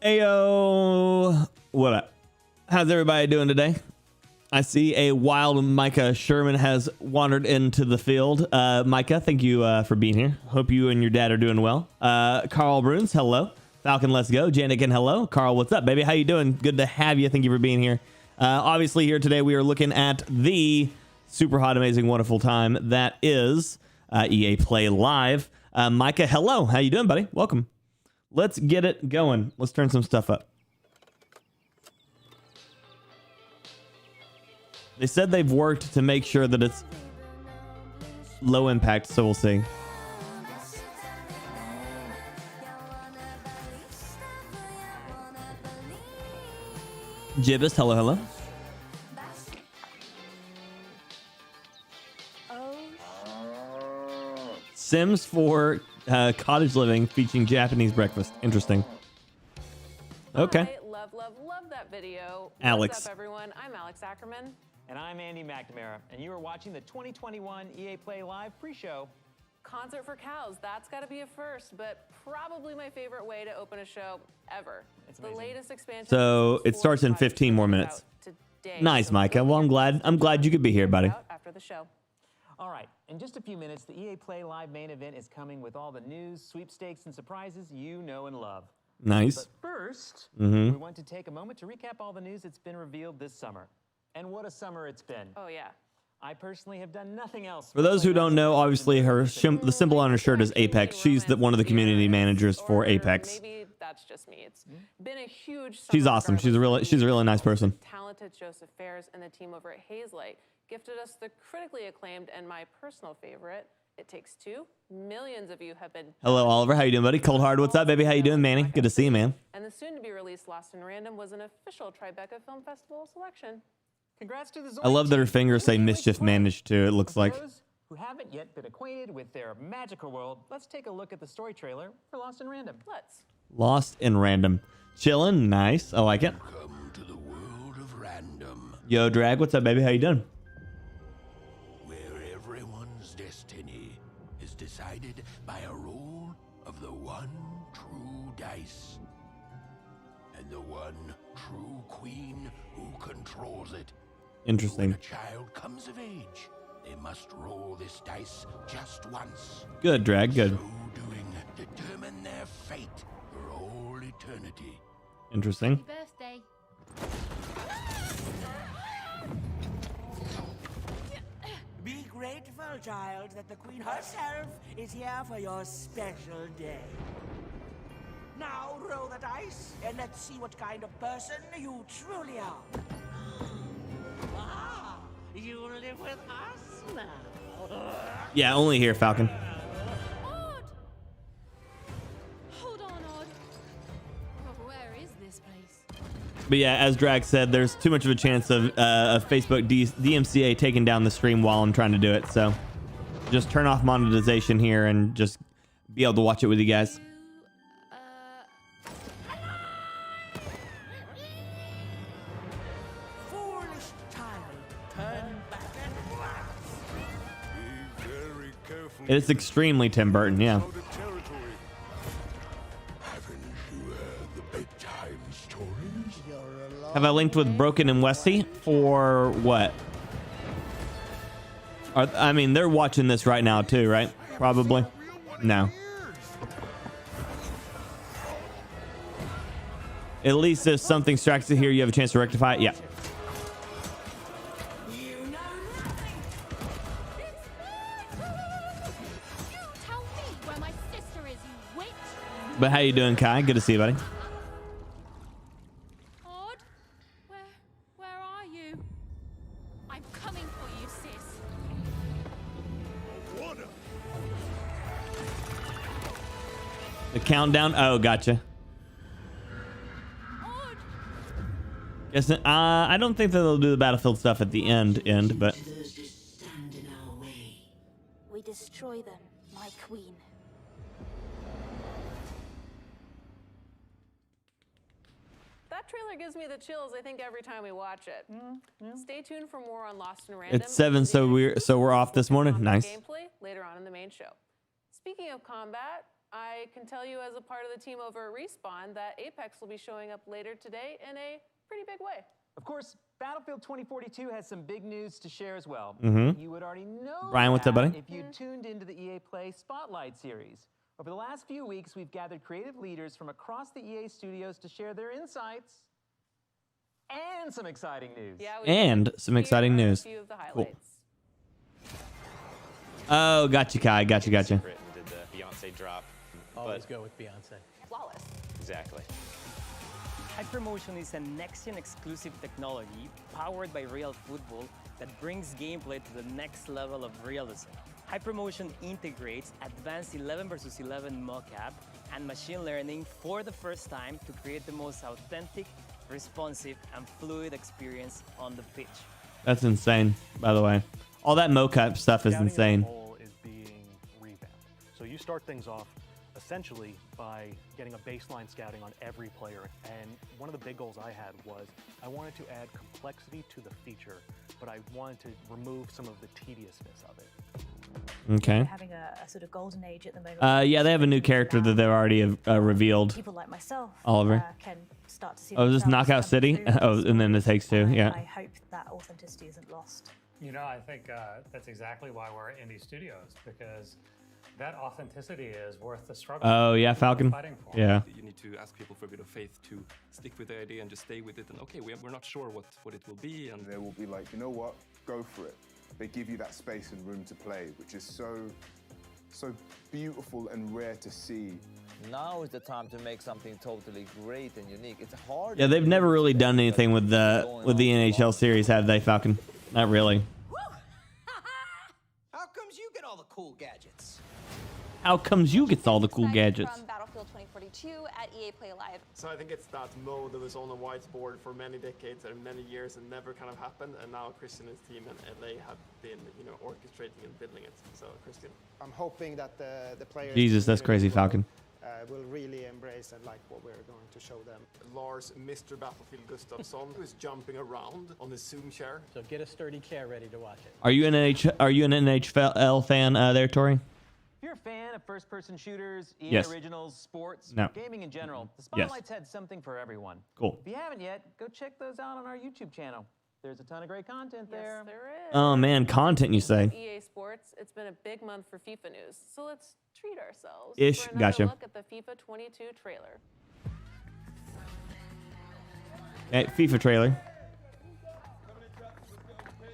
Ayo, what up? How's everybody doing today? I see a wild Micah Sherman has wandered into the field. Micah, thank you for being here. Hope you and your dad are doing well. Carl Bruns, hello. Falcon, let's go. Janikin, hello. Carl, what's up, baby? How you doing? Good to have you. Thank you for being here. Obviously, here today we are looking at the super hot, amazing, wonderful time that is EA Play Live. Micah, hello. How you doing, buddy? Welcome. Let's get it going. Let's turn some stuff up. They said they've worked to make sure that it's low impact, so we'll see. Jibbis, hello, hello. Sims 4 cottage living featuring Japanese breakfast. Interesting. Okay. Love that video. Alex. What's up, everyone? I'm Alex Ackerman. And I'm Andy McNamara, and you are watching the 2021 EA Play Live pre-show. Concert for cows. That's got to be a first, but probably my favorite way to open a show ever. It's the latest expansion. So it starts in 15 more minutes. Nice, Micah. Well, I'm glad you could be here, buddy. After the show. All right, in just a few minutes, the EA Play Live main event is coming with all the news, sweepstakes, and surprises you know and love. Nice. But first, we want to take a moment to recap all the news that's been revealed this summer. And what a summer it's been. Oh, yeah. I personally have done nothing else. For those who don't know, obviously the symbol on her shirt is Apex. She's one of the community managers for Apex. Maybe that's just me. It's been a huge summer. She's awesome. She's a really nice person. Talented Joseph Fares and the team over at Hazelight gifted us the critically acclaimed and my personal favorite, It Takes Two. Millions of you have been. Hello, Oliver. How you doing, buddy? Cold Hard, what's up, baby? How you doing, Manny? Good to see you, man. And the soon-to-be-released Lost in Random was an official Tribeca Film Festival selection. Congrats to the I love that her fingers say Mischief Managed too, it looks like. For those who haven't yet been acquainted with their magical world, let's take a look at the story trailer for Lost in Random. Let's. Lost in Random. Chillin', nice. I like it. Welcome to the world of random. Yo, Drag, what's up, baby? How you doing? Where everyone's destiny is decided by a roll of the one true dice. And the one true queen who controls it. Interesting. When a child comes of age, they must roll this dice just once. Good, Drag, good. So doing, determine their fate for all eternity. Interesting. Happy birthday. Be grateful, child, that the Queen herself is here for your special day. Now roll the dice, and let's see what kind of person you truly are. Ah, you live with us now. Yeah, only here, Falcon. Odd. Hold on, Odd. Oh, where is this place? But yeah, as Drag said, there's too much of a chance of Facebook DMCA taking down the stream while I'm trying to do it. So just turn off monetization here and just be able to watch it with you guys. Foolish child, turn back at once. Be very careful. It's extremely Tim Burton, yeah. Haven't you heard the bedtime stories? Have I linked with Broken and Westy for what? I mean, they're watching this right now too, right? Probably. No. At least if something strikes it here, you have a chance to rectify it. Yeah. You tell me where my sister is, you witch. But how you doing, Kai? Good to see you, buddy. Odd. Where are you? I'm coming for you, sis. The countdown. Oh, gotcha. Odd. Yes, I don't think that they'll do the battlefield stuff at the end, but To those that stand in our way. We destroy them, my queen. That trailer gives me the chills, I think, every time we watch it. Stay tuned for more on Lost in Random. it's 7, so we're off this morning. Nice. Gameplay later on in the main show. Speaking of combat, I can tell you as a part of the team over at Respawn that Apex will be showing up later today in a pretty big way. Of course, Battlefield 2042 has some big news to share as well. You would already know Brian, what's up, buddy? if you tuned into the EA Play Spotlight series. Over the last few weeks, we've gathered creative leaders from across the EA studios to share their insights and some exciting news. Yeah, And some exciting here are news. A few of the highlights. Oh, gotcha, Kai. Gotcha. Britain did the Beyonce drop. Always go with Beyonce. Flawless. Exactly. Hypermotion is a next-gen exclusive technology powered by real football that brings gameplay to the next level of realism. Hypermotion integrates advanced 11 versus 11 mocap and machine learning for the first time to create the most authentic, responsive, and fluid experience on the pitch. That's insane, by the way. All that mocap stuff is Scouting as a insane. whole is being revamped. So you start things off essentially by getting a baseline scouting on every player. And one of the big goals I had was I wanted to add complexity to the feature, but I wanted to remove some of the tediousness of it. Okay. Having a sort of golden age at the moment. Yeah, they have a new character that they've already revealed. People like myself, Oliver. can start to see. Oh, is this themselves Knockout coming City? through Oh, this and then it takes two. and Yeah. I hope that authenticity isn't lost. You know, I think that's exactly why we're at indie studios, because that authenticity is worth the struggle. Oh yeah, Falcon. Fighting for. Yeah. You need to ask people for a bit of faith to stick with the idea and just stay with it. And okay, we're not sure what it will be. And they will be like, you know what, go for it. They give you that space and room to play, which is so beautiful and rare to see. Now is the time to make something totally great and unique. It's hard. Yeah, they've never really done anything with the NHL series, have they, Falcon? Not really. How comes you get all the cool gadgets? How comes you get all the cool gadgets? From Battlefield 2042 at EA Play Live. So I think it's that mode that was on a whiteboard for many decades and many years and never kind of happened, and now Christian and his team and LA have been, orchestrating and building it. So Christian, I'm hoping that the players. Jesus, that's crazy, Falcon. Will really embrace and like what we're going to show them. Lars, Mr. Battlefield Gustafsson, who's jumping around on the Zoom chair. So get a sturdy chair ready to watch it. Are you an NHL fan there, Tori? If you're a fan of first-person shooters, EA Yes. Originals, sports, No. gaming in general, the Yes. Spotlight's had something for everyone. Cool. If you haven't yet, go check those out on our YouTube channel. There's a ton of great content there. Yes, there is. Oh man, content you say? EA Sports, it's been a big month for FIFA news, so let's treat ourselves Ish, for another gotcha. look at the FIFA 22 trailer. Hey, FIFA trailer.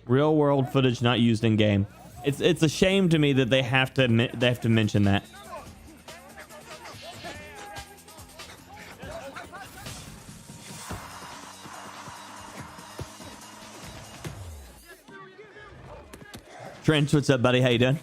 Real world footage not used in game. It's a shame to me that they have to mention that. Trench, what's up, buddy? How you doing?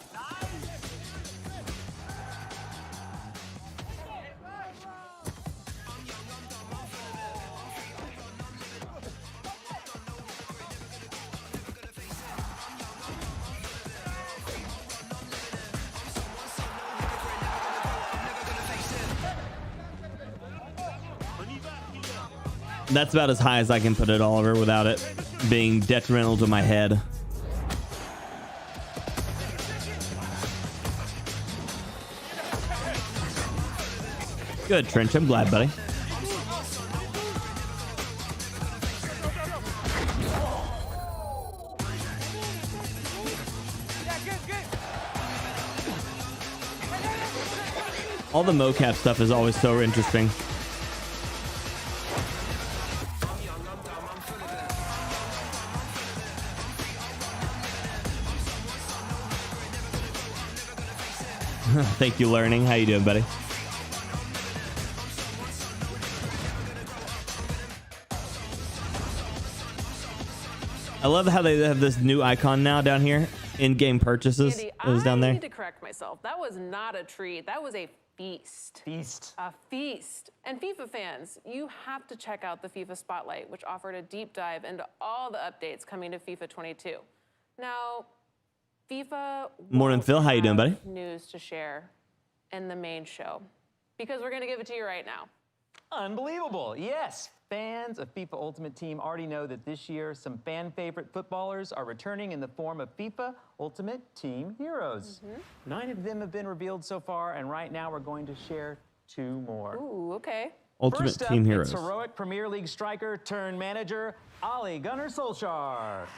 That's about as high as I can put it, Oliver, without it being detrimental to my head. Good, Trench. I'm glad, buddy. All the mocap stuff is always so interesting. Thank you, Learning. How you doing, buddy? I love how they have this new icon now down here. In-game purchases. Andy, It was down I there. need to correct myself. That was not a treat. That was a feast. Feast. A feast. And FIFA fans, you have to check out the FIFA Spotlight, which offered a deep dive into all the updates coming to FIFA 22. Now, FIFA Morning, Phil. How you doing, buddy? news to share in the main show, because we're going to give it to you right now. Unbelievable. Yes. Fans of FIFA Ultimate Team already know that this year some fan favorite footballers are returning in the form of FIFA Ultimate Team Heroes. 9 of them have been revealed so far, and right now we're going to share 2 more. Ooh, okay. Ultimate First up, Team Heroes. it's heroic Premier League striker turned manager, Ole Gunnar Solskjaer.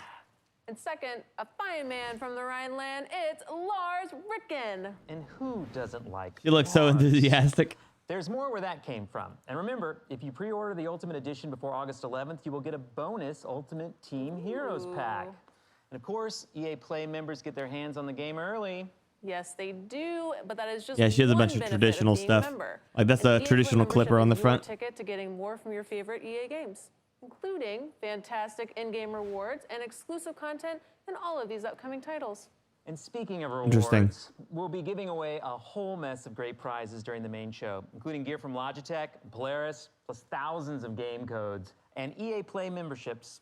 And second, a fine man from the Rhineland, it's Lars Ricken. And who doesn't like You look so Lars? enthusiastic. There's more where that came from. And remember, if you pre-order the Ultimate Edition before August 11th, you will get a bonus Ultimate Team Heroes pack. And of course, EA Play members get their hands on the game early. Yes, they do, but that is just Yeah, she has a bunch of one benefit traditional being a stuff. member. Like that's And a EA Play traditional membership clipper on the is your front. ticket to getting more from your favorite EA games, including fantastic in-game rewards and exclusive content in all of these upcoming titles. And speaking of Interesting. rewards, we'll be giving away a whole mess of great prizes during the main show, including gear from Logitech, Polaris, plus thousands of game codes, and EA Play memberships.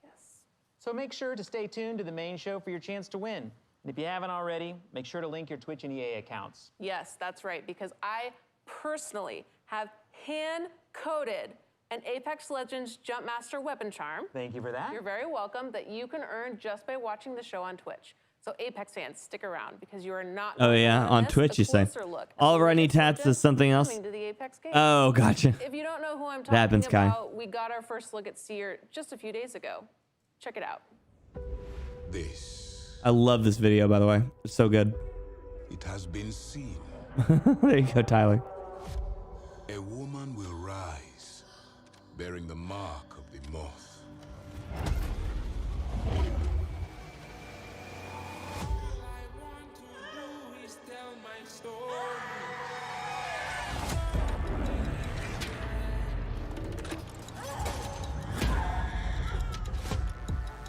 Yes. So make sure to stay tuned to the main show for your chance to win. And if you haven't already, make sure to link your Twitch and EA accounts. Yes, that's right, because I personally have hand-coded an Apex Legends Jumpmaster weapon charm. Thank you for that. You're very welcome, that you can earn just by watching the show on Twitch. So Apex fans, stick around because you are not Oh going to yeah, wanna on miss Twitch a you say. closer look at Oliver, I the need latest tats legends is something else. coming to the Apex game. Oh, gotcha. If you don't know who I'm That happens, talking Kai. about, we got our first look at Seer just a few days ago. Check it out. I love this video, by the way. It's so good. It has been seen. There you go, Tyler. A woman will rise, bearing the mark of the moth.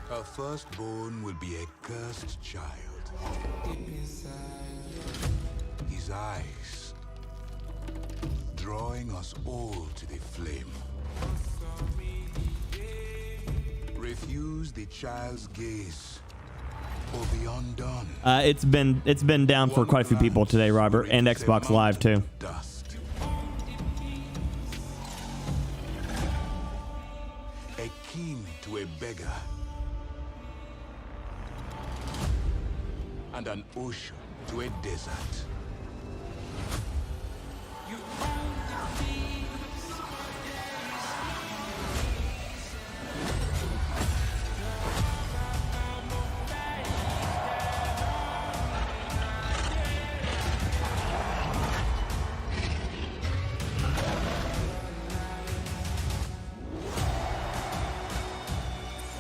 Her firstborn will be a cursed child. His eyes drawing us all to the flame. Refuse the child's gaze or be undone. It's been down for quite a few people today, Robert, and Xbox Live too. Dust. A king to a beggar. And an ocean to a desert.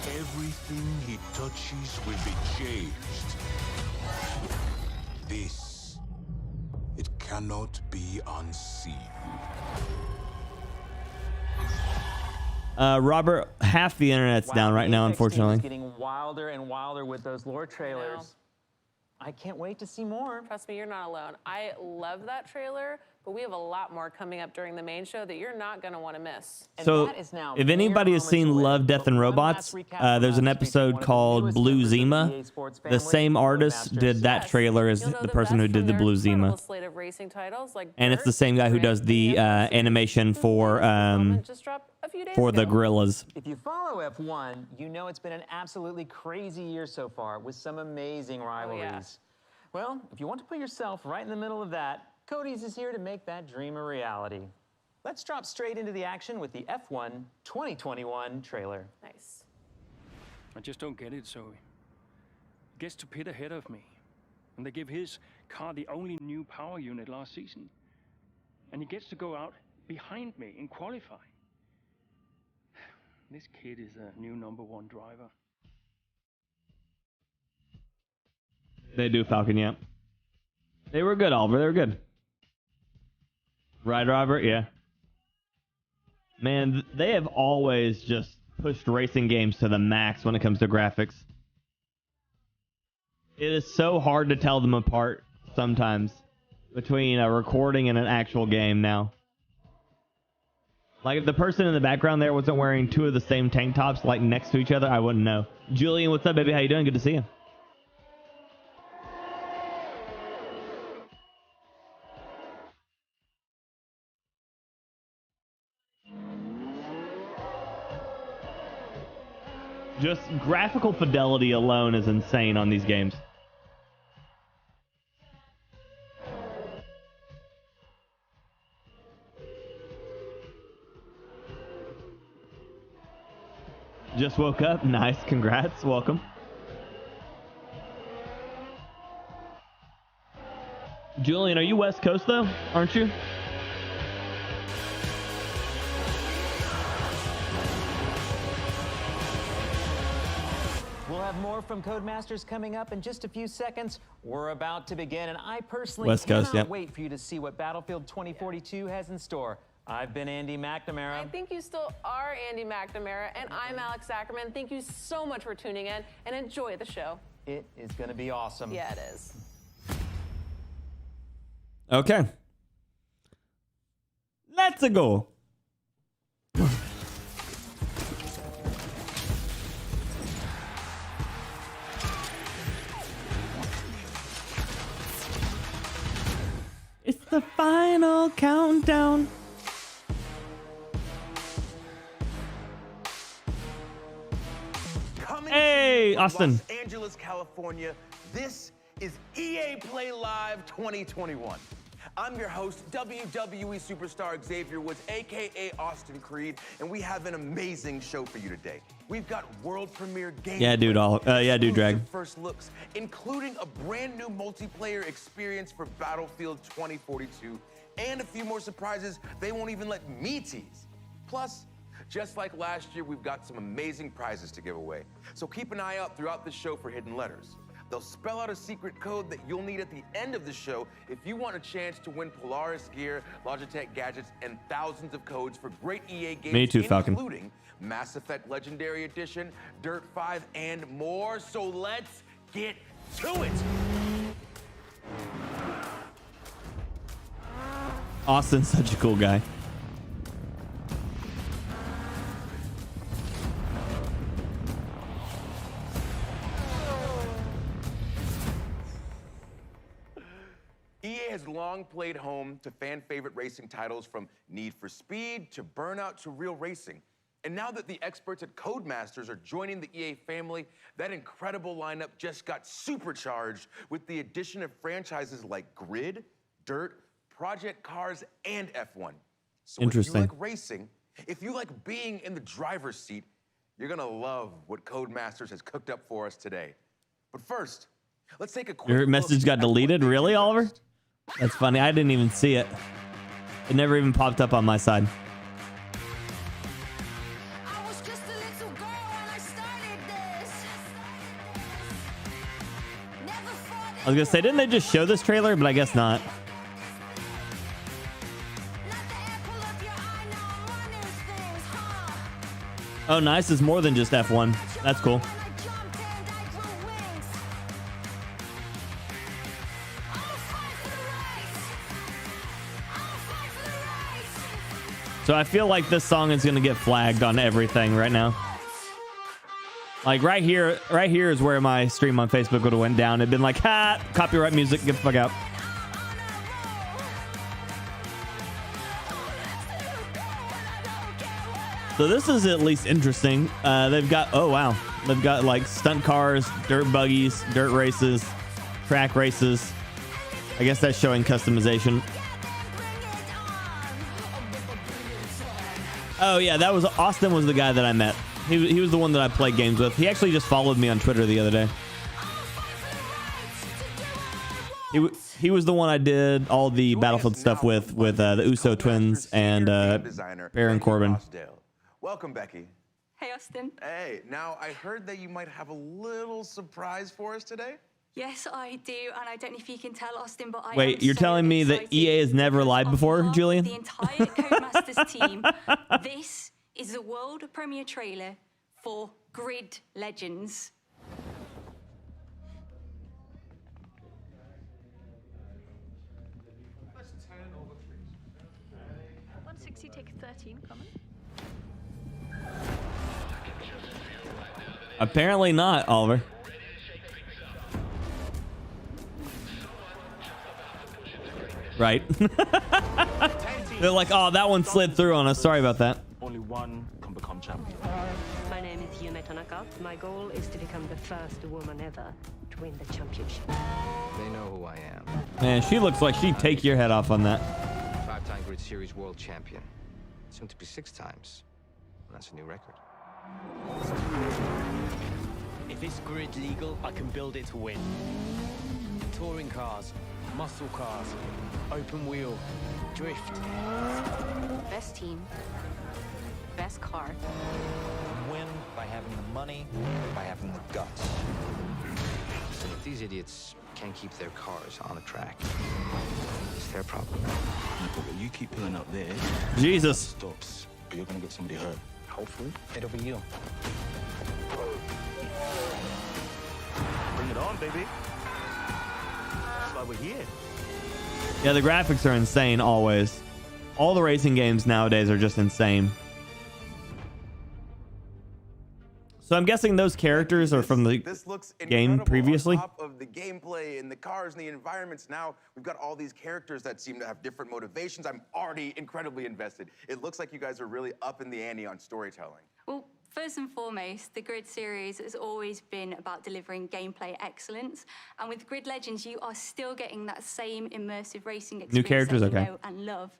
Everything he touches will be changed. This, it cannot be unseen. Robert, half the internet's down right now, Apex team is unfortunately. getting wilder and wilder with those lore trailers. I can't wait to see more. Trust me, you're not alone. I love that trailer, but we have a lot more coming up during the main show that you're not going to want to miss. So, if anybody has seen Love, Death, and Robots, there's an episode called Blue Zima. The same artist did that trailer as the person who did the Blue Zima. Slate of racing titles like And it's the same guy who does the animation for the gorillas. If you follow F1, you know it's been an absolutely crazy year so far with some amazing rivalries. Well, if you want to put yourself right in the middle of that, Cody's is here to make that dream a reality. Let's drop straight into the action with the F1 2021 trailer. Nice. I just don't get it, Zoe. He gets to pit ahead of me, and they give his car the only new power unit last season. And he gets to go out behind me in qualifying. This kid is a new #1 driver. They do Falcon, yeah. They were good, Oliver. They were good. Right, Robert? Yeah. Man, they have always just pushed racing games to the max when it comes to graphics. It is so hard to tell them apart sometimes between a recording and an actual game now. Like, if the person in the background there wasn't wearing 2 of the same tank tops, like, next to each other, I wouldn't know. Julian, what's up, baby? How you doing? Good to see you. Just graphical fidelity alone is insane on these games. Just woke up. Nice. Congrats. Welcome. Julian, are you West Coast though? Aren't you? We'll have more from Codemasters coming up in just a few seconds. We're about to begin, and I personally West Coast, cannot yep. wait for you to see what Battlefield 2042 has in store. I've been Andy McNamara. I think you still are Andy McNamara, and I'm Alex Ackerman. Thank you so much for tuning in, and enjoy the show. It is going to be awesome. Yeah, it is. Okay. Let's go. It's the final countdown. Hey, Austin. Los Angeles, California. This is EA Play Live 2021. I'm your host, WWE superstar Xavier Woods, aka Austin Creed, and we have an amazing show for you today. We've got world premiere gameplay. Yeah, dude. Yeah, dude. Drag. First looks, including a brand new multiplayer experience for Battlefield 2042, and a few more surprises they won't even let me tease. Plus, just like last year, we've got some amazing prizes to give away. So keep an eye out throughout the show for hidden letters. They'll spell out a secret code that you'll need at the end of the show if you want a chance to win Polaris gear, Logitech gadgets, and thousands of codes for great EA games, Me too, Falcon. including Mass Effect Legendary Edition, Dirt 5, and more. So let's get to it. Austin's such a cool guy. EA has long played home to fan-favorite racing titles from Need for Speed to Burnout to Real Racing. And now that the experts at Codemasters are joining the EA family, that incredible lineup just got supercharged with the addition of franchises like Grid, Dirt, Project Cars, and F1. So Interesting. if you like racing, if you like being in the driver's seat, you're gonna love what Codemasters has cooked up for us today. But first, let's take a quick Your look message got at deleted? Really, Oliver? That's funny. I didn't even see it. It never even popped up on my side. I was gonna say, didn't they just show this trailer? But I guess not. Oh, nice. It's more than just F1. That's cool. So I feel like this song is gonna get flagged on everything right now. Like right here is where my stream on Facebook would have went down. It'd been like, ha, copyright music, get the fuck out. So this is at least interesting. They've got, oh wow, they've got like stunt cars, dirt buggies, dirt races, track races. I guess that's showing customization. Oh yeah, that was Austin was the guy that I met. He was the one that I played games with. He actually just followed me on Twitter the other day. He was the one I did all the Battlefield stuff with the Uso twins and Baron Corbin. Welcome, Becky. Hey, Austin. Hey, now I heard that you might have a little surprise for us today. Yes, I do, and I don't know if you can tell, Austin, but Wait, you're telling me that EA has never lied before, Julian? The entire Codemasters team. This is the world premiere trailer for Grid Legends. 160 take 13 common. Apparently not, Oliver. Right. They're like, oh, that one slid through on us. Sorry about that. only one can become champion. My name is Yume Tanaka. My goal is to become the first woman ever to win the championship. They know who I am. Man, she looks like she'd take your head off on that. 5-time Grid Series world champion. Soon to be 6 times. That's a new record. If it's grid legal, I can build it to win. Touring cars, muscle cars, open wheel, drift. Best team, best car. Win by having the money, by having the guts. So if these idiots can't keep their cars on the track, it's their problem. But you keep pulling up there. Jesus. Stops, but you're gonna get somebody hurt. Hopefully, it'll be you. Bring it on, baby. That's why we're here. Yeah, the graphics are insane always. All the racing games nowadays are just insane. So I'm guessing those characters are from the game previously. On top of the gameplay and the cars and the environments, now we've got all these characters that seem to have different motivations. I'm already incredibly invested. It looks like you guys are really up in the ante on storytelling. Well, first and foremost, the Grid series has always been about delivering gameplay excellence. And with Grid Legends, you are still getting that same immersive racing experience New characters, that you okay. know and love.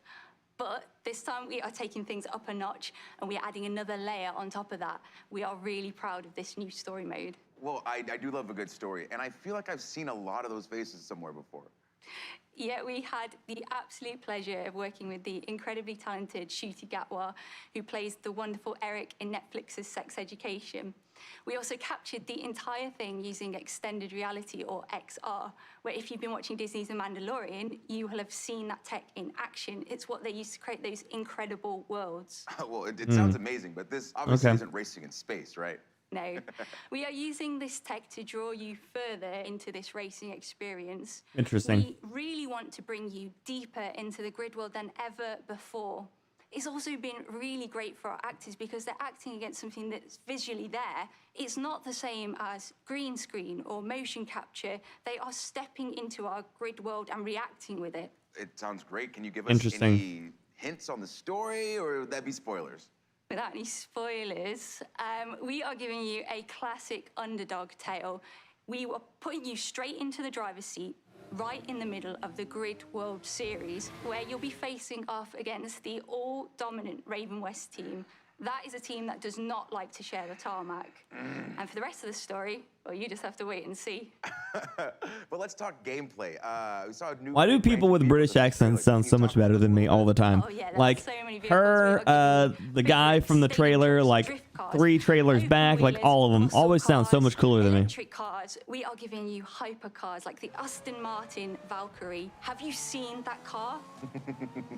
But this time we are taking things up a notch and we're adding another layer on top of that. We are really proud of this new story mode. Well, I do love a good story, and I feel like I've seen a lot of those faces somewhere before. Yeah, we had the absolute pleasure of working with the incredibly talented Ncuti Gatwa, who plays the wonderful Eric in Netflix's Sex Education. We also captured the entire thing using extended reality, or XR, where if you've been watching Disney's The Mandalorian, you will have seen that tech in action. It's what they used to create those incredible worlds. Well, it sounds amazing, but this obviously isn't racing in space, right? No, we are using this tech to draw you further into this racing experience. Interesting. We really want to bring you deeper into the grid world than ever before. It's also been really great for our actors because they're acting against something that's visually there. It's not the same as green screen or motion capture. They are stepping into our grid world and reacting with it. It sounds great. Can you give us any hints on the story, or would that be spoilers? Without any spoilers, we are giving you a classic underdog tale. We are putting you straight into the driver's seat, right in the middle of the Grid World Series, where you'll be facing off against the all-dominant Raven West team. That is a team that does not like to share the tarmac. And for the rest of the story, well, you just have to wait and see. But let's talk gameplay. We saw a new. Why do people with British accents sound so much better than me all the time? Oh, yeah, like so many her, the guy from the trailer, like 3 trailers back, like all of them always sound so much cooler than me. Electric cars, we are giving you hypercars like the Aston Martin Valkyrie. Have you seen that car?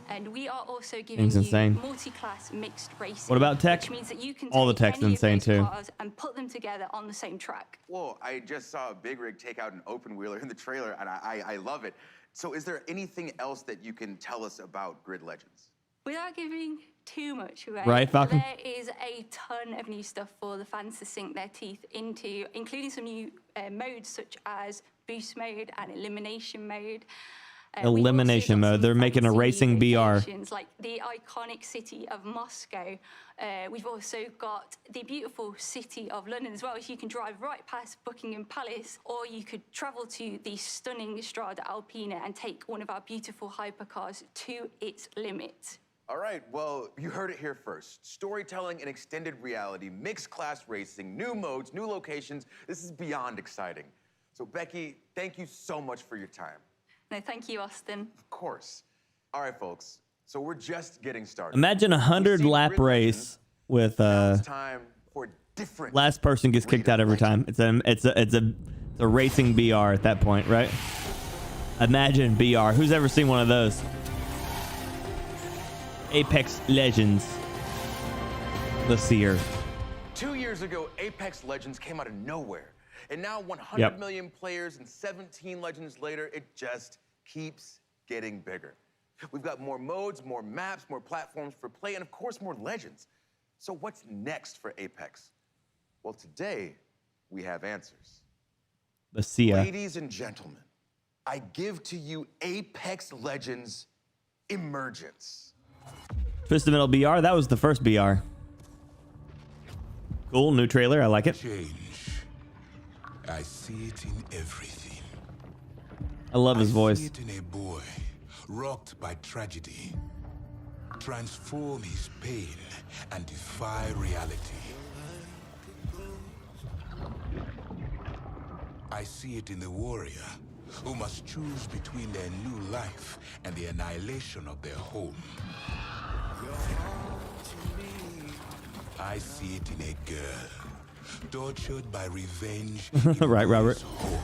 And we are also giving Thing's insane. you multi-class mixed racing. What about tech? Which means that you can All the take tech's any of insane those too. cars and put them together on the same track. Well, I just saw a big rig take out an open wheeler in the trailer, and I love it. So is there anything else that you can tell us about Grid Legends? Without giving too much away, Right, Falcon? there is a ton of new stuff for the fans to sink their teeth into, including some new modes such as boost mode and elimination mode. Elimination mode. They're making a racing BR. Like the iconic city of Moscow. We've also got the beautiful city of London as well. So you can drive right past Buckingham Palace, or you could travel to the stunning Strada Alpina and take one of our beautiful hypercars to its limit. All right, well, you heard it here first. Storytelling and extended reality, mixed class racing, new modes, new locations. This is beyond exciting. So Becky, thank you so much for your time. No, thank you, Austin. Of course. All right, folks. So we're just getting started. Imagine a 100-lap race with It's time for different. last person gets kicked out every time. It's a racing BR at that point, right? Imagine BR. Who's ever seen one of those? Apex Legends. Let's see here. 2 years ago, Apex Legends came out of nowhere. And now 100 million players and 17 Legends later, it just keeps getting bigger. We've got more modes, more maps, more platforms for play, and of course, more Legends. So what's next for Apex? Well, today, we have answers. Let's see ya. Ladies and gentlemen, I give to you Apex Legends Emergence. Twisted Metal BR. That was the first BR. Cool, new trailer. I like it. Change. I see it in everything. I love his I voice. see it in a boy rocked by tragedy. Transform his pain and defy reality. I see it in the warrior who must choose between their new life and the annihilation of their home. I see it in a girl, tortured by revenge. Right, Robert. Hope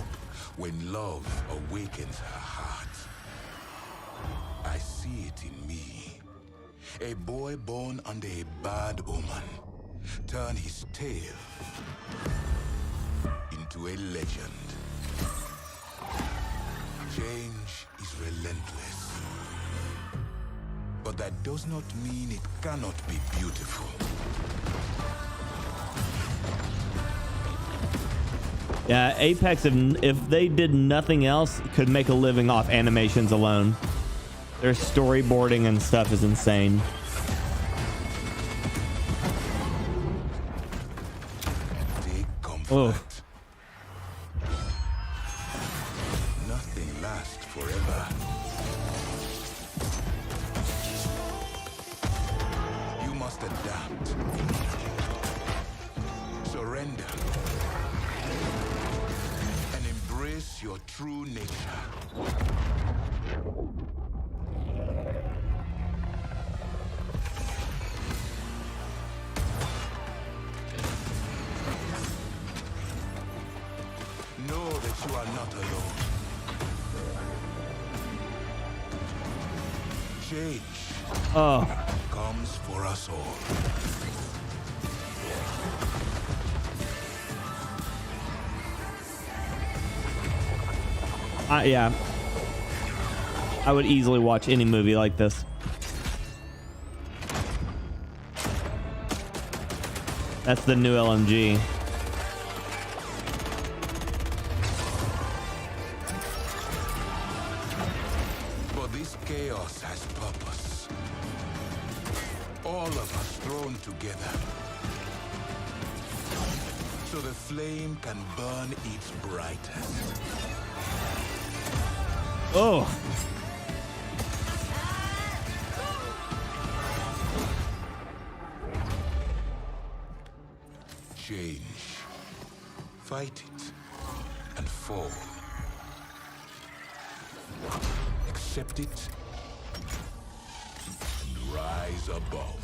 when love awakens her heart. I see it in me, a boy born under a bad omen, turn his tale into a legend. Change is relentless, but that does not mean it cannot be beautiful. Yeah, Apex, if they did nothing else, could make a living off animations alone. Their storyboarding and stuff is insane. Oh. Nothing lasts forever. You must adapt. Surrender. And embrace your true nature. Know that you are not alone. Change comes for us all. Yeah. I would easily watch any movie like this. That's the new LMG. But this chaos has purpose. All of us thrown together. So the flame can burn its brightest. Oh. Change. Fight it and fall. Accept it and rise above.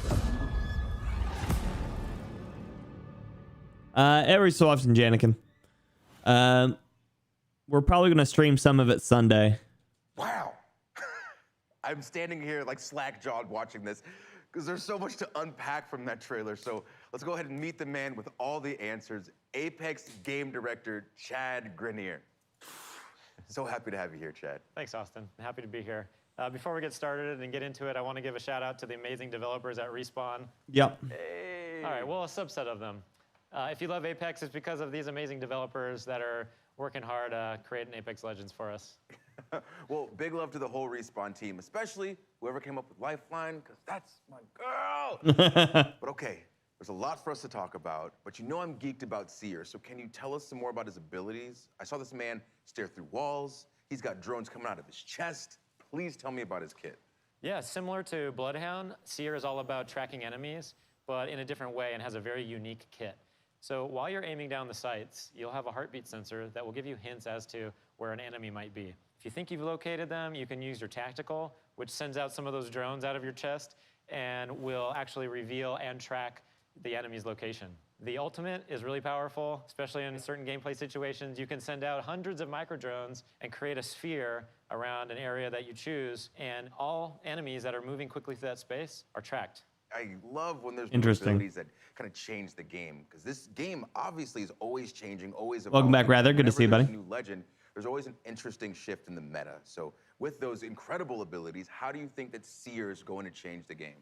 Every so often, Janikin. We're probably gonna stream some of it Sunday. Wow. I'm standing here like slack-jawed watching this because there's so much to unpack from that trailer. So let's go ahead and meet the man with all the answers, Apex game director Chad Grenier. So happy to have you here, Chad. Thanks, Austin. Happy to be here. Before we get started and get into it, I want to give a shout out to the amazing developers at Respawn. Yep. Hey. All right, well, a subset of them. If you love Apex, it's because of these amazing developers that are working hard creating Apex Legends for us. Well, big love to the whole Respawn team, especially whoever came up with Lifeline, because that's my girl. But okay, there's a lot for us to talk about, but you know I'm geeked about Seer, so can you tell us some more about his abilities? I saw this man stare through walls. He's got drones coming out of his chest. Please tell me about his kit. Yeah, similar to Bloodhound, Seer is all about tracking enemies, but in a different way and has a very unique kit. So while you're aiming down the sights, you'll have a heartbeat sensor that will give you hints as to where an enemy might be. If you think you've located them, you can use your tactical, which sends out some of those drones out of your chest and will actually reveal and track the enemy's location. The ultimate is really powerful, especially in certain gameplay situations. You can send out hundreds of micro drones and create a sphere around an area that you choose, and all enemies that are moving quickly through that space are tracked. I love when there's new abilities that kind of change the game, because this game obviously is always changing, always evolving. Welcome back, Rather. Good to see you, buddy. Whenever there's a new legend, there's always an interesting shift in the meta. So with those incredible abilities, how do you think that Seer is going to change the game?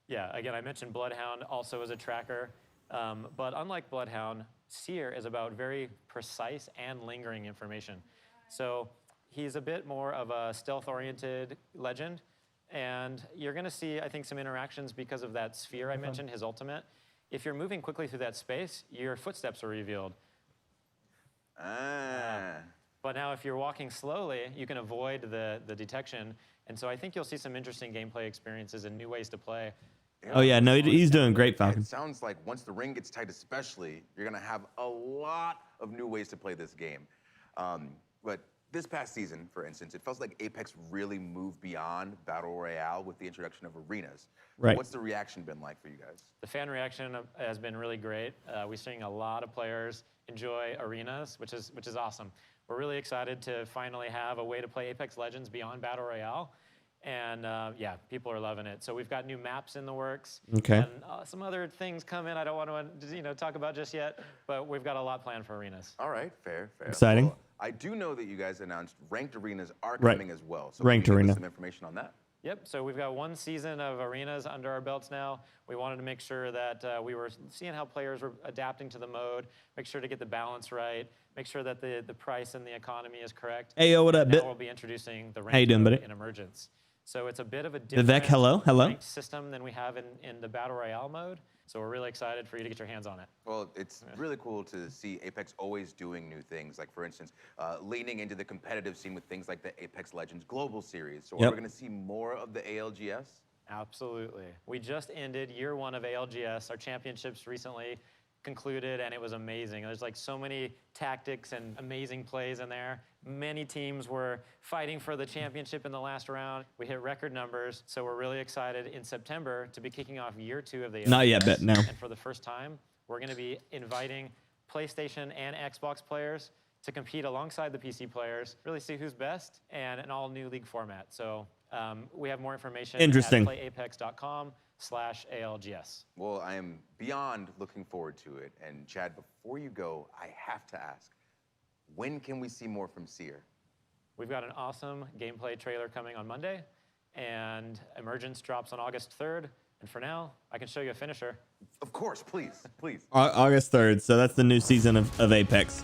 Yeah, again, I mentioned Bloodhound also as a tracker, but unlike Bloodhound, Seer is about very precise and lingering information. So he's a bit more of a stealth-oriented legend, And you're going to see, I think, some interactions because of that sphere I mentioned, his ultimate. If you're moving quickly through that space, your footsteps are revealed. But now if you're walking slowly, you can avoid the detection. And so I think you'll see some interesting gameplay experiences and new ways to play. Oh yeah, no, he's doing great, Falcon. It sounds like once the ring gets tight especially, you're gonna have a lot of new ways to play this game. But this past season, for instance, it felt like Apex really moved beyond Battle Royale with the introduction of arenas. Right. What's the reaction been like for you guys? The fan reaction has been really great. We're seeing a lot of players enjoy arenas, which is awesome. We're really excited to finally have a way to play Apex Legends beyond Battle Royale. And yeah, people are loving it. So we've got new maps in the works. Okay. And some other things come in I don't want to talk about just yet, but we've got a lot planned for arenas. All right, fair. Exciting. Well, I do know that you guys announced ranked arenas are Right. coming as well. So Ranked can you give arena. us some information on that? Yep, so we've got one season of arenas under our belts now. We wanted to make sure that we were seeing how players were adapting to the mode, make sure to get the balance right, make sure that the price and the economy is correct. Hey, yo, what up, Now Bit? we'll be introducing the How you ranked doing, mode buddy? in Emergence. So it's a bit of a Vivek, different hello. ranked system than we have in the Battle Royale mode. So we're really excited for you to get your hands on it. Well, it's really cool to see Apex always doing new things. Like, for instance, leaning into the competitive scene with things like the Apex Legends Global Series. So Yep. we're going to see more of the ALGS? Absolutely. We just ended year 1 of ALGS. Our championships recently concluded, and it was amazing. There's like so many tactics and amazing plays in there. Many teams were fighting for the championship in the last round. We hit record numbers, so we're really excited in September to be kicking off year 2 of the Not yet, ALGS. Bet, no. And for the first time, we're going to be inviting PlayStation and Xbox players to compete alongside the PC players, really see who's best, and an all-new league format. So we have more information Interesting. at playapex.com/ALGS. Well, I am beyond looking forward to it. And Chad, before you go, I have to ask, when can we see more from Seer? We've got an awesome gameplay trailer coming on Monday, and Emergence drops on August 3rd. And for now, I can show you a finisher. Of course, please. August 3rd, so that's the new season of Apex.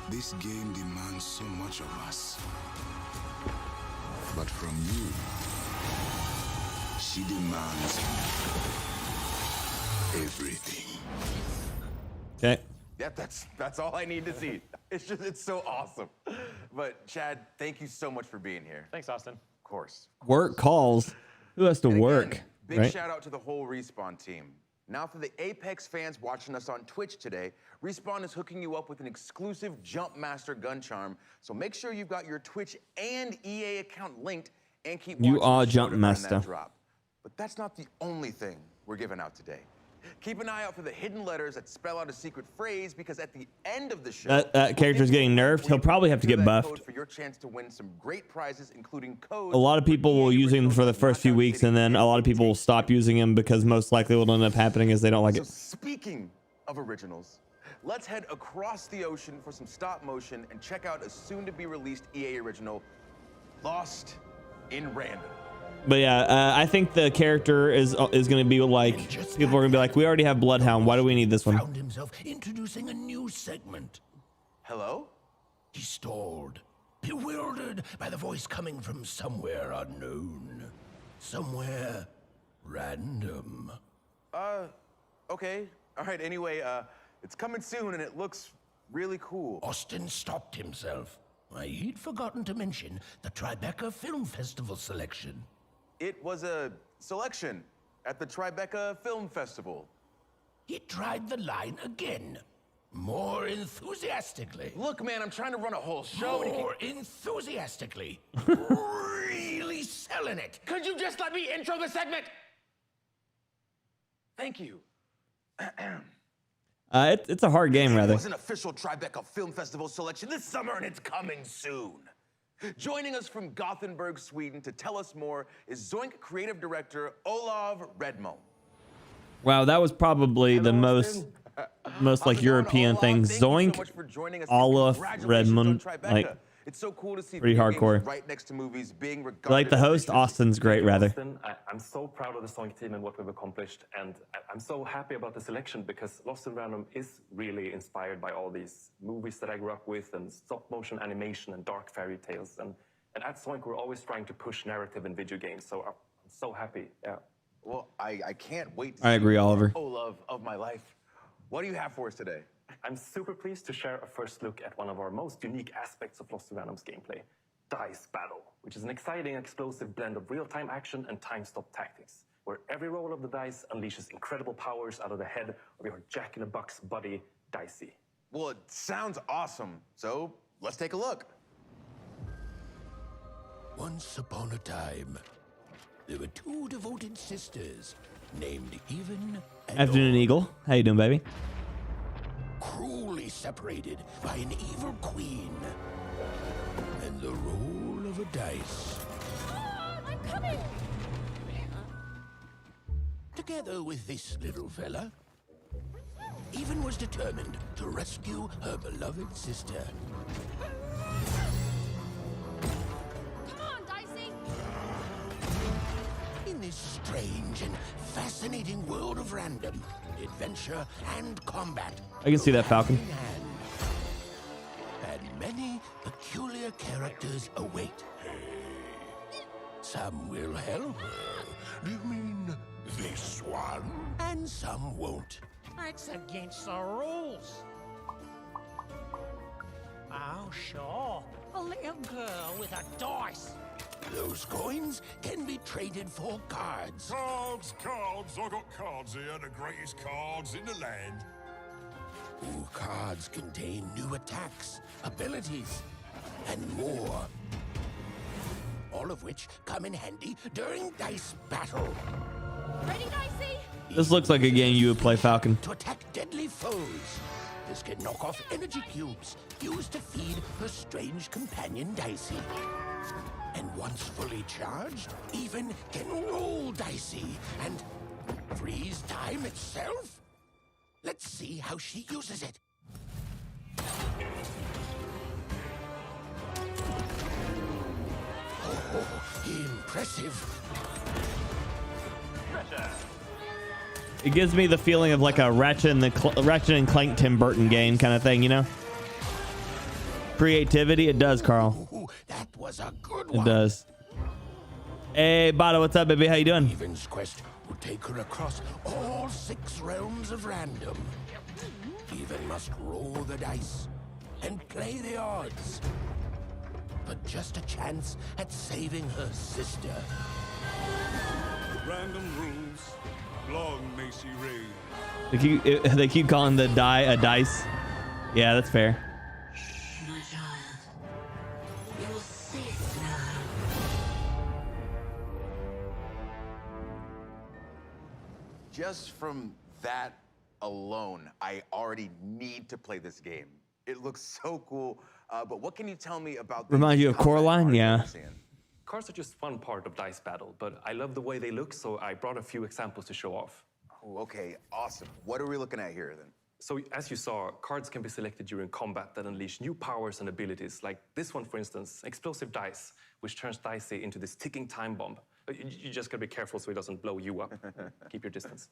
This game demands so much of us. But from you, she demands everything. Okay. Yep, that's all I need to see. It's so awesome. But Chad, thank you so much for being here. Thanks, Austin. Of course. Work calls. Who has to work? Big right? shout out to the whole Respawn team. Now for the Apex fans watching us on Twitch today, Respawn is hooking you up with an exclusive Jumpmaster gun charm. So make sure you've got your Twitch and EA account linked and keep You watching are the show to earn that Jumpmaster. drop. But that's not the only thing we're giving out today. Keep an eye out for the hidden letters that spell out a secret phrase, because at the end of the show, That character's getting nerfed. He'll probably have to get buffed. code for your chance to win some great prizes, including codes. A lot of people will use him for the first few weeks, and then a lot of people will stop using him because most likely what will end up happening is they don't like it. Speaking of originals, let's head across the ocean for some stop motion and check out a soon-to-be-released EA original, Lost in Random. But yeah, I think the character is going to be like, people are going to be like, we already have Bloodhound. Why do we need this one? Found himself introducing a new segment. Hello? He stalled, bewildered by the voice coming from somewhere unknown. Somewhere random. Okay. All right, anyway, it's coming soon and it looks really cool. Austin stopped himself. Why, he'd forgotten to mention the Tribeca Film Festival selection. It was a selection at the Tribeca Film Festival. He tried the line again, more enthusiastically. Look, man, I'm trying to run a whole show. More enthusiastically. Really selling it. Could you just let me intro the segment? Thank you. It's a hard game, rather. It was an official Tribeca Film Festival selection this summer, and it's coming soon. Joining us from Gothenburg, Sweden to tell us more is Zoink creative director Olav Redmo. Wow, that was probably the most like European thing. Zoink, Olaf, Redmond, like It's so cool to see Pretty video games hardcore. right next to movies being regarded. Like the host, Austin's great, rather. Austin, I'm so proud of the Sonic team and what we've accomplished, and I'm so happy about the selection because Lost in Random is really inspired by all these movies that I grew up with and stop-motion animation and dark fairy tales. And at Sonic, we're always trying to push narrative in video games, so I'm so happy. Yeah. Well, I can't wait to I agree, Oliver. Olaf of my life. What do you have for us today? I'm super pleased to share a first look at one of our most unique aspects of Lost in Random's gameplay, Dice Battle, which is an exciting, explosive blend of real-time action and time-stop tactics, where every roll of the dice unleashes incredible powers out of the head of your Jack-in-the-Box buddy, Dicey. Well, it sounds awesome, so let's take a look. Once upon a time, there were two devoted sisters named Even and Afternoon, Eagle. How you doing, baby? cruelly separated by an evil queen and the roll of a dice. I'm coming! Together with this little fella, Even was determined to rescue her beloved sister. Come on, Dicey! In this strange and fascinating world of random, adventure, and combat, I can see that Falcon. and many peculiar characters await. Some will help her. Do you mean this one? And some won't. That's against the rules. Oh, sure. A little girl with a dice. Those coins can be traded for cards. Cards, cards. I got cards here, the greatest cards in the land. Ooh, cards contain new attacks, abilities, and more. All of which come in handy during Dice Battle. Ready, Dicey? This looks like a game you would play, Falcon. To attack deadly foes. This can knock off energy cubes used to feed her strange companion Dicey. And once fully charged, Even can roll Dicey and freeze time itself. Let's see how she uses it. Oh, impressive. It gives me the feeling of like a Ratchet and Clank Tim Burton game kind of thing, you know? Creativity, it does, Carl. Ooh, that was a good It one. does. Hey, Bada, what's up, baby? How you doing? Even's quest will take her across all 6 realms of random. Even must roll the dice and play the odds. But just a chance at saving her sister. Random rules. Long may she reign. They keep calling the die a dice. Yeah, that's fair. My child, you're safe now. Just from that alone, I already need to play this game. It looks so cool. But what can you tell me about the Remind you of Coraline? Yeah. Cards are just one part of Dice Battle, but I love the way they look, so I brought a few examples to show off. Oh, okay, awesome. What are we looking at here then? So as you saw, cards can be selected during combat that unleash new powers and abilities, like this one, for instance, Explosive Dice, which turns Dicey into this ticking time bomb. But you just gotta be careful so it doesn't blow you up. Keep your distance.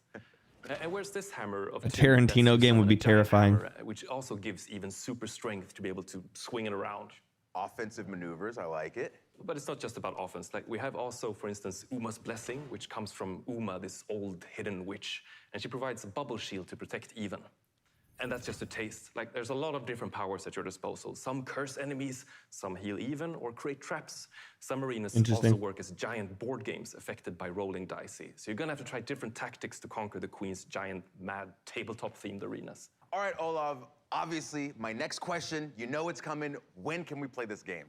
And where's this hammer of A Tarantino game would be terrifying. hammer, which also gives Even super strength to be able to swing it around. Offensive maneuvers, I like it. But it's not just about offense. Like we have also, for instance, Uma's Blessing, which comes from Uma, this old hidden witch, and she provides a bubble shield to protect Even. And that's just a taste. Like there's a lot of different powers at your disposal. Some curse enemies, some heal Even or create traps. Some arenas also work as giant board games affected by rolling dicey. So you're gonna have to try different tactics to conquer the Queen's giant, mad, tabletop-themed arenas. All right, Olav, obviously, my next question, you know it's coming. When can we play this game?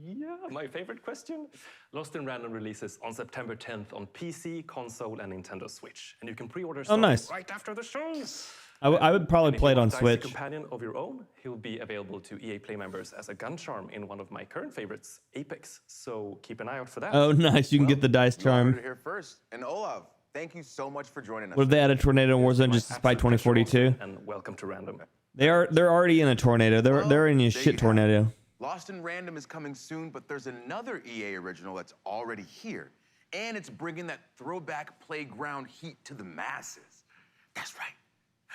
Yeah, my favorite question. Lost in Random releases on September 10th on PC, console, and Nintendo Switch. And you can pre-order nice. right after the show. I would probably play it on Dicey Switch. companion of your own, he'll be available to EA Play members as a gun charm in one of my current favorites, Apex. So keep an eye out for that. Oh, nice. You can get the dice You charm. heard it here first. And Olav, thank you so much for joining us. What if they add a tornado in Warzone just to spite 2042? And welcome to Random. They're already in a tornado. They're in a shit tornado. Lost in Random is coming soon, but there's another EA original that's already here. And it's bringing that throwback playground heat to the masses. That's right.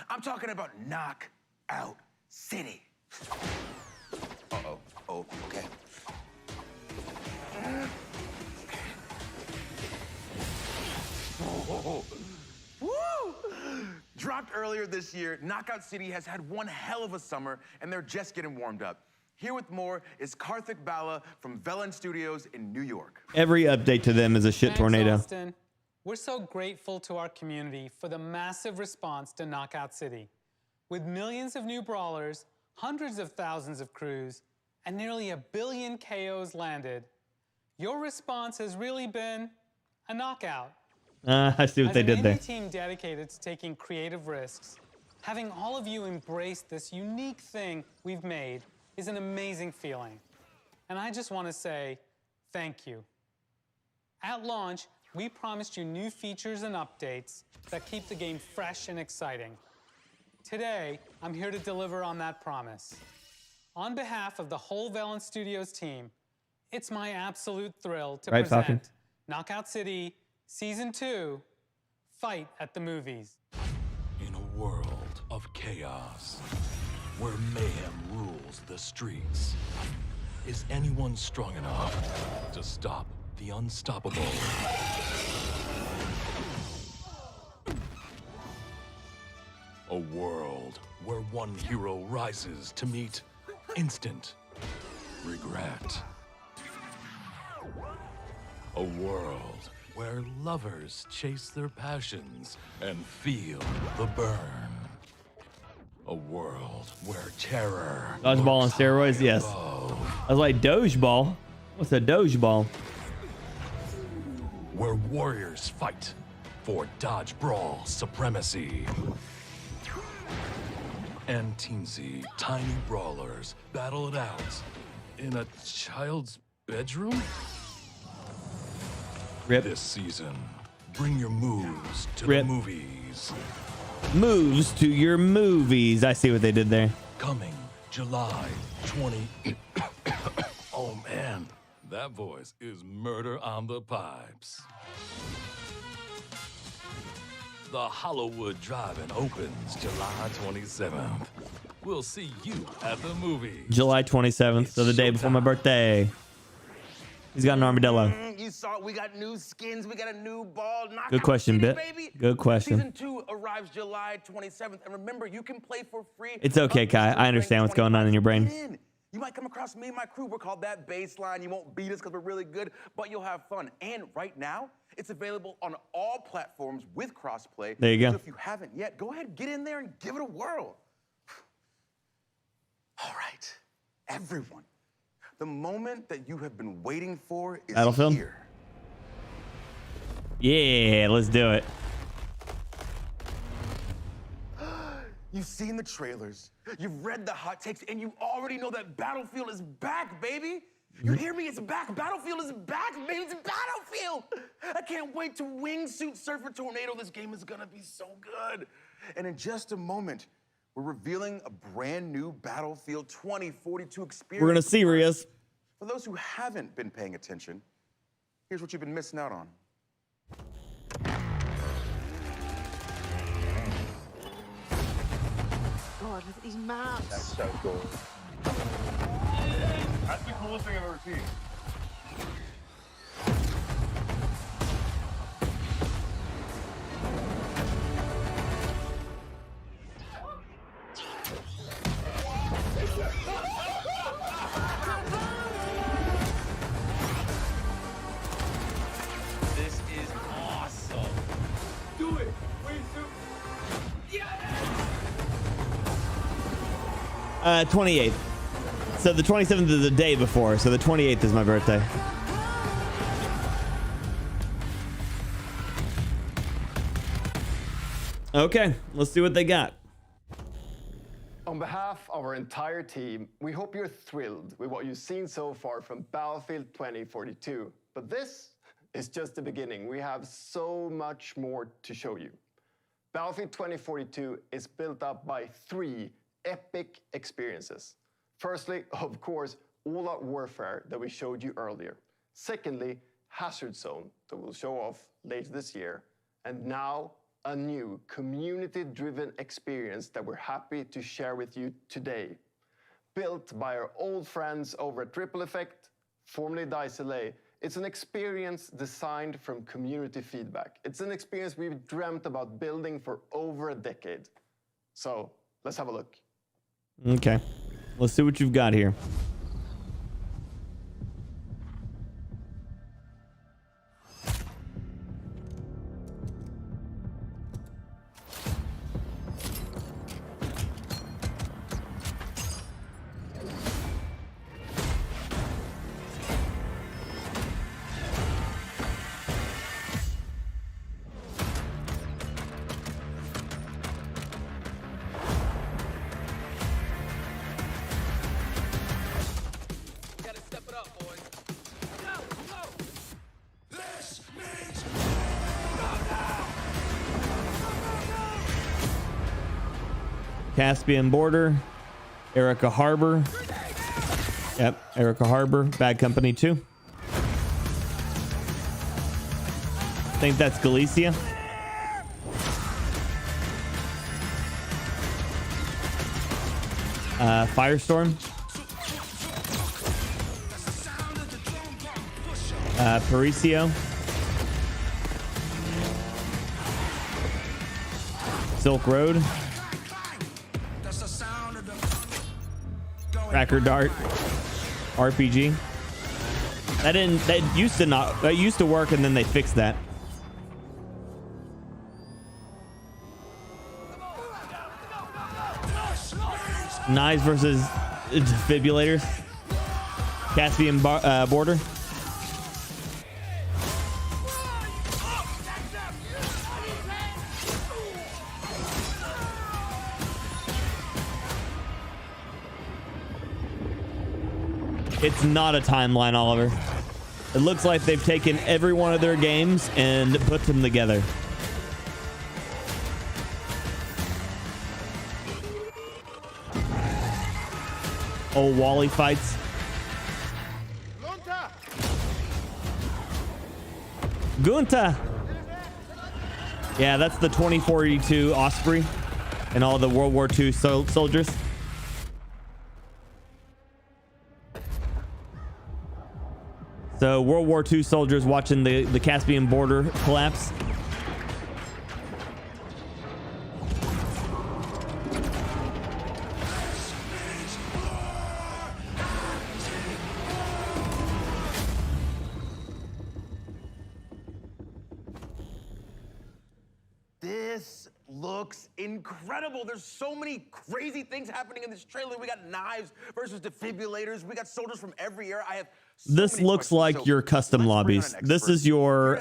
I'm talking about Knockout City. Uh-oh. Oh, okay. Oh. Woo! Dropped earlier this year, Knockout City has had one hell of a summer, and they're just getting warmed up. Here with more is Karthik Bala from Velen Studios in New York. Every update to them is a shit Thanks, tornado. Austin. We're so grateful to our community for the massive response to Knockout City. With millions of new brawlers, hundreds of thousands of crews, and nearly 1 billion KOs landed, your response has really been a knockout. I see what they did there. As an indie team dedicated to taking creative risks, having all of you embrace this unique thing we've made is an amazing feeling. And I just want to say thank you. At launch, we promised you new features and updates that keep the game fresh and exciting. Today, I'm here to deliver on that promise. On behalf of the whole Velen Studios team, it's my absolute thrill to present Falcon? Knockout City Season 2, Fight at the Movies. In a world of chaos, where mayhem rules the streets, is anyone strong enough to stop the unstoppable? A world where one hero rises to meet instant regret. A world where lovers chase their passions and feel the burn. A world where terror. Dodgeball on steroids, yes. I was like, Doge Ball? What's a Doge Ball? Where warriors fight for dodge brawl supremacy. And teensy tiny brawlers battle it out in a child's bedroom? Rip. This season, bring your moves to the movies. Moves to your movies. I see what they did there. Coming July 20. Oh man, that voice is murder on the pipes. The Hollywood Drive-In opens July 27th. We'll see you at the movies. July 27th, so the day before my birthday. He's got an armadillo. You saw we got new skins, we got a new ball. Good question, Bit. Good question. Season 2 arrives July 27th, and remember, you can play for free. It's okay, Kai. I understand what's going on in your brain. You might come across me and my crew. We're called That Baseline. You won't beat us because we're really good, but you'll have fun. And right now, it's available on all platforms with crossplay. There you go. So if you haven't yet, go ahead, get in there and give it a whirl. All right, everyone. The moment that you have been waiting for is Battlefield? here. Yeah, let's do it. You've seen the trailers, you've read the hot takes, and you already know that Battlefield is back, baby. You hear me? It's back. Battlefield is back, baby. It's Battlefield. I can't wait to wingsuit surf a tornado. This game is gonna be so good. And in just a moment, we're revealing a brand new Battlefield 2042 experience. We're gonna see Rios. For those who haven't been paying attention, here's what you've been missing out on. God, look at these maps. That's so cool. That's the coolest thing I've ever seen. This is awesome. Do it! Wait, so... 28th. So the 27th is the day before, so the 28th is my birthday. Okay, let's see what they got. On behalf of our entire team, we hope you're thrilled with what you've seen so far from Battlefield 2042. But this is just the beginning. We have so much more to show you. Battlefield 2042 is built up by 3 epic experiences. Firstly, of course, all-out warfare that we showed you earlier. Secondly, Hazard Zone that we'll show off later this year. And now, a new community-driven experience that we're happy to share with you today. Built by our old friends over at Ripple Effect, formerly Dice LA. It's an experience designed from community feedback. It's an experience we've dreamt about building for over a decade. So, let's have a look. Okay. Let's see what you've got here. Caspian Border, Erica Harbor. Yep, Erica Harbor, Bad Company 2. I think that's Galicia. Firestorm. Paricio. Silk Road. Cracker Dart. RPG. That used to work and then they fixed that. Knives versus defibrillators. Caspian Border. It's not a timeline, Oliver. It looks like they've taken every one of their games and put them together. Old Wally fights. Gunta. Yeah, that's the 2042 Osprey and all the World War II soldiers. So World War II soldiers watching the Caspian border collapse. This looks incredible. There's so many crazy things happening in this trailer. We got knives versus defibrillators. We got soldiers from every era. I have This looks like your custom lobbies. This is your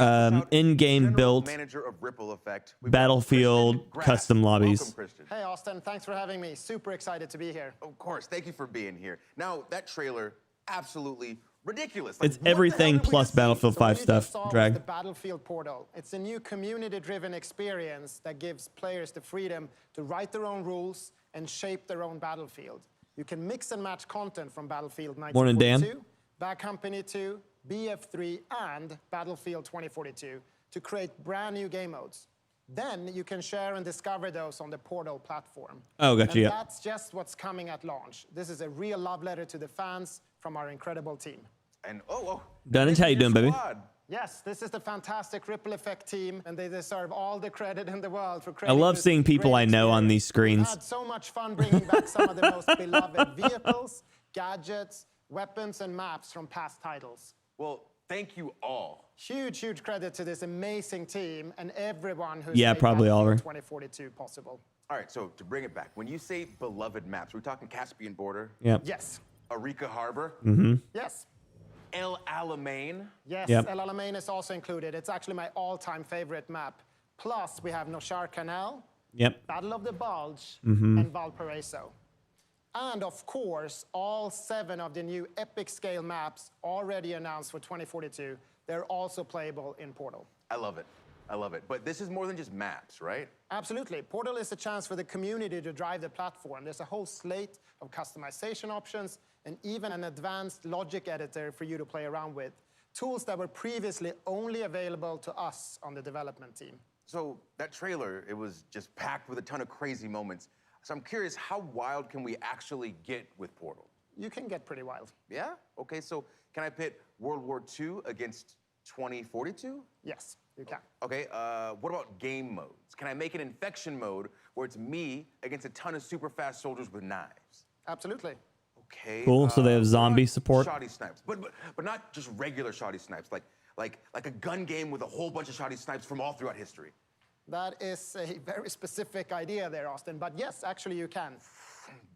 in-game built manager of Ripple Effect. Battlefield custom lobbies. Hey, Austin. Thanks for having me. Super excited to be here. Of course. Thank you for being here. Now, that trailer, absolutely ridiculous. It's everything plus Battlefield 5 stuff. Drag. The Battlefield Portal. It's a new community-driven experience that gives players the freedom to write their own rules and shape their own battlefield. You can mix and match content from Battlefield 1942, Bad Company 2, BF3, and Battlefield 2042 to create brand new game modes. Then you can share and discover those on the Portal platform. Oh, gotcha. And that's just what's coming at launch. This is a real love letter to the fans from our incredible team. And Dunnage, how you doing, baby? Yes, this is the fantastic Ripple Effect team, and they deserve all the credit in the world for I creating love this seeing people great I know on these We screens. had so much fun bringing back some of the most beloved vehicles, gadgets, weapons, and maps from past titles. Well, thank you all. Huge, huge credit to this amazing team and everyone who's Yeah, made probably Battlefield Oliver. 2042 possible. All right, so to bring it back, when you say beloved maps, we're talking Caspian Border? Yep. Yes. Arica Harbor? Mm-hmm. Yes. El Alamein? Yes, Yep. El Alamein is also included. It's actually my all-time favorite map. Plus, we have Noshar Canal, Yep. Battle of the Bulge, Mhm. and Valparaiso. And of course, all 7 of the new epic scale maps already announced for 2042, they're also playable in Portal. I love it. I love it. But this is more than just maps, right? Absolutely. Portal is a chance for the community to drive the platform. There's a whole slate of customization options and even an advanced logic editor for you to play around with. Tools that were previously only available to us on the development team. So that trailer, it was just packed with a ton of crazy moments. So I'm curious, how wild can we actually get with Portal? You can get pretty wild. Yeah? Okay, so can I pit World War II against 2042? Yes, you can. Okay, what about game modes? Can I make an infection mode where it's me against a ton of super fast soldiers with knives? Absolutely. Okay. Cool, so they have zombie support. Shoddy snipes, but not just regular shoddy snipes, like a gun game with a whole bunch of shoddy snipes from all throughout history. That is a very specific idea there, Austin, but yes, actually you can.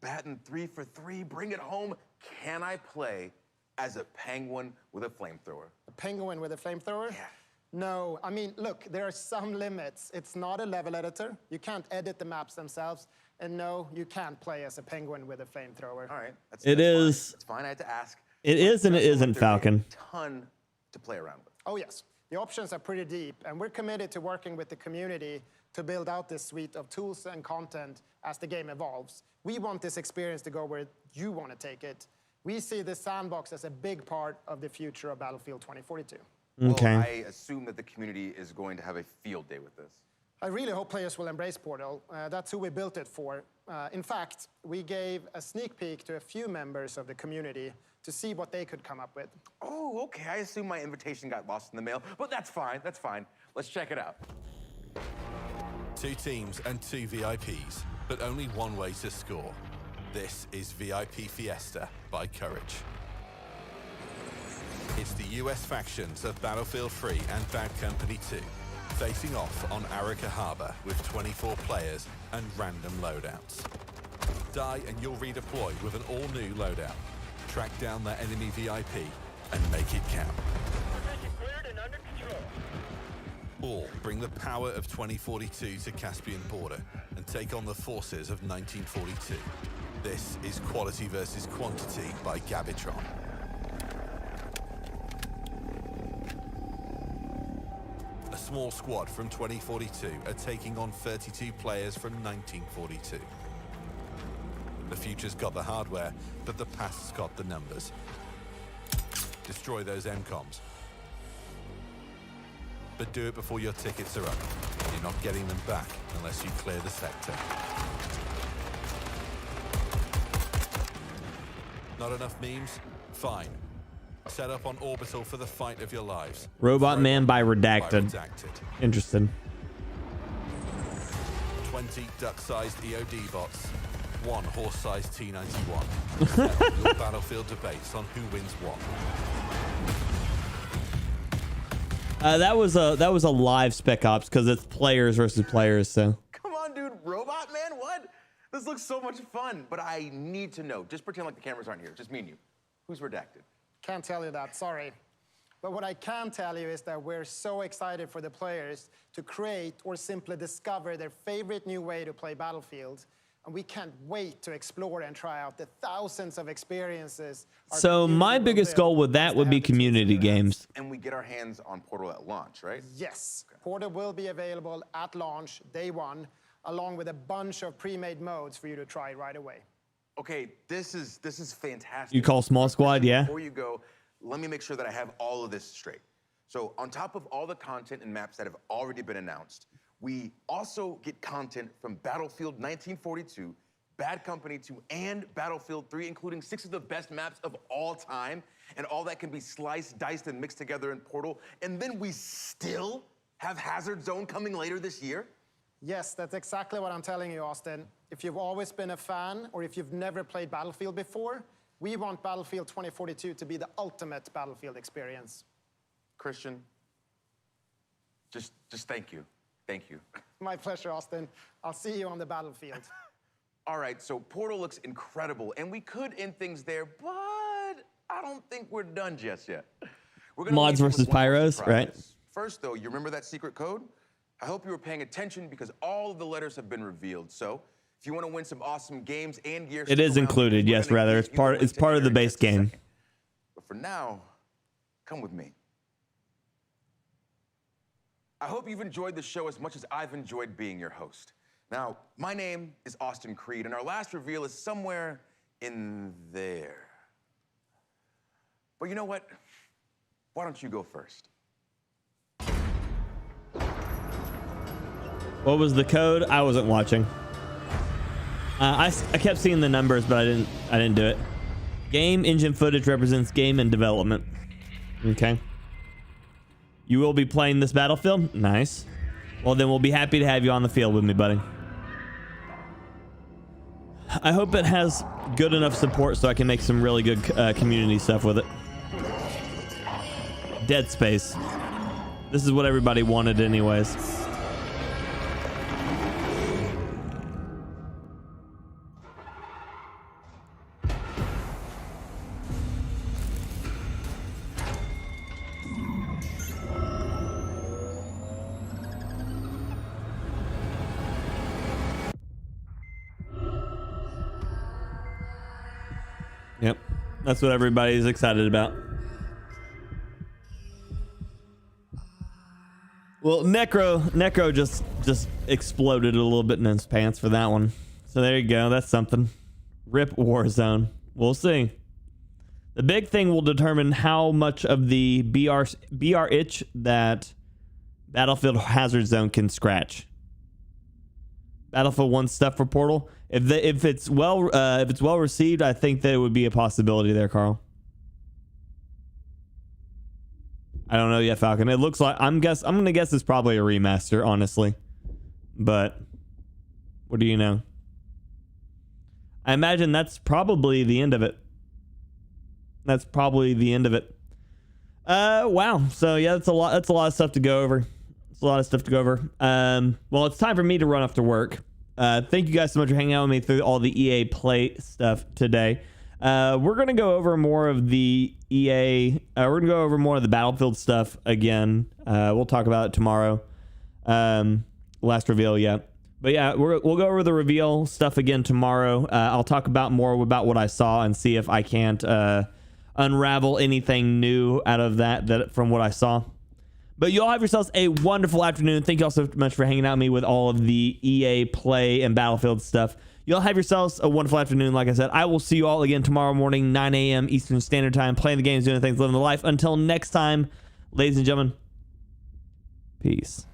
Batting 3 for 3, bring it home. Can I play as a penguin with a flamethrower? A penguin with a flamethrower? Yeah. No, I mean, look, there are some limits. It's not a level editor. You can't edit the maps themselves. And no, you can't play as a penguin with a flamethrower. All right. That's It is. It's fine. I had to ask. It is and it isn't, Falcon. Ton to play around with. Oh, yes. The options are pretty deep, and we're committed to working with the community to build out this suite of tools and content as the game evolves. We want this experience to go where you want to take it. We see this sandbox as a big part of the future of Battlefield 2042. Okay. Well, I assume that the community is going to have a field day with this. I really hope players will embrace Portal. That's who we built it for. In fact, we gave a sneak peek to a few members of the community to see what they could come up with. Oh, okay. I assume my invitation got lost in the mail, but that's fine. That's fine. Let's check it out. 2 teams and 2 VIPs, but only one way to score. This is VIP Fiesta by Courage. It's the US factions of Battlefield 3 and Bad Company 2, facing off on Arica Harbor with 24 players and random loadouts. Die and you'll redeploy with an all-new loadout. Track down that enemy VIP and make it count. Position cleared and under control. All bring the power of 2042 to Caspian border and take on the forces of 1942. This is Quality versus Quantity by Gabitron. A small squad from 2042 are taking on 32 players from 1942. The future's got the hardware, but the past's got the numbers. Destroy those MCOMs. But do it before your tickets are up. You're not getting them back unless you clear the sector. Not enough memes? Fine. Set up on Orbital for the fight of your lives. Robot Man by Redacted. Interested. 20 duck-sized EOD bots. 1 horse-sized T-91. Your Battlefield debates on who wins what. That was a live Spec Ops because it's players versus players. So Come on, dude. Robot Man? What? This looks so much fun. But I need to know. Just pretend like the cameras aren't here. Just me and you. Who's redacted? Can't tell you that, sorry. But what I can tell you is that we're so excited for the players to create or simply discover their favorite new way to play Battlefield. And we can't wait to explore and try out the thousands of experiences. So my biggest goal with that would be community games. And we get our hands on Portal at launch, right? Yes. Portal will be available at launch, day 1, along with a bunch of pre-made modes for you to try right away. Okay, this is fantastic. You call small squad, yeah? Before you go, let me make sure that I have all of this straight. So on top of all the content and maps that have already been announced, we also get content from Battlefield 1942, Bad Company 2, and Battlefield 3, including 6 of the best maps of all time. And all that can be sliced, diced, and mixed together in Portal. And then we still have Hazard Zone coming later this year? Yes, that's exactly what I'm telling you, Austin. If you've always been a fan, or if you've never played Battlefield before, we want Battlefield 2042 to be the ultimate Battlefield experience. Christian, just thank you. Thank you. My pleasure, Austin. I'll see you on the battlefield. All right, so Portal looks incredible, and we could end things there, but I don't think we're done just yet. We're gonna Mods leave you with versus one more Pyros, surprise. right? First, though, you remember that secret code? I hope you were paying attention because all of the letters have been revealed. So if you want to win some awesome games and gear, it is included. Yes, rather it's part of the base game. But for now, come with me. I hope you've enjoyed the show as much as I've enjoyed being your host. Now, my name is Austin Creed, and our last reveal is somewhere in there. But you know what? Why don't you go first? What was the code? I wasn't watching. I kept seeing the numbers, but I didn't do it. Game engine footage represents game and development. Okay. You will be playing this Battlefield? Nice. Well, then we'll be happy to have you on the field with me, buddy. I hope it has good enough support so I can make some really good community stuff with it. Dead Space. This is what everybody wanted anyways. Yep, that's what everybody's excited about. Well, Necro just exploded a little bit in his pants for that one. So there you go. That's something. RIP Warzone. We'll see. The big thing will determine how much of the BR itch that Battlefield Hazard Zone can scratch. Battlefield 1 stuff for Portal. If it's well received, I think that it would be a possibility there, Carl. I don't know yet, Falcon. It looks like I'm gonna guess it's probably a remaster, honestly. But what do you know? I imagine that's probably the end of it. That's probably the end of it. Wow. So yeah, that's a lot of stuff to go over. It's a lot of stuff to go over. Well, it's time for me to run off to work. Thank you guys so much for hanging out with me through all the EA Play stuff today. We're going to go over more of the EA. We're going to go over more of the Battlefield stuff again. We'll talk about it tomorrow. Last reveal, yeah. But yeah, we'll go over the reveal stuff again tomorrow. I'll talk more about what I saw and see if I can't unravel anything new out of that from what I saw. But you all have yourselves a wonderful afternoon. Thank you all so much for hanging out with me with all of the EA Play and Battlefield stuff. You all have yourselves a wonderful afternoon. Like I said, I will see you all again tomorrow morning, 9 a.m. Eastern Standard Time, playing the games, doing things, living the life. Until next time, ladies and gentlemen, peace.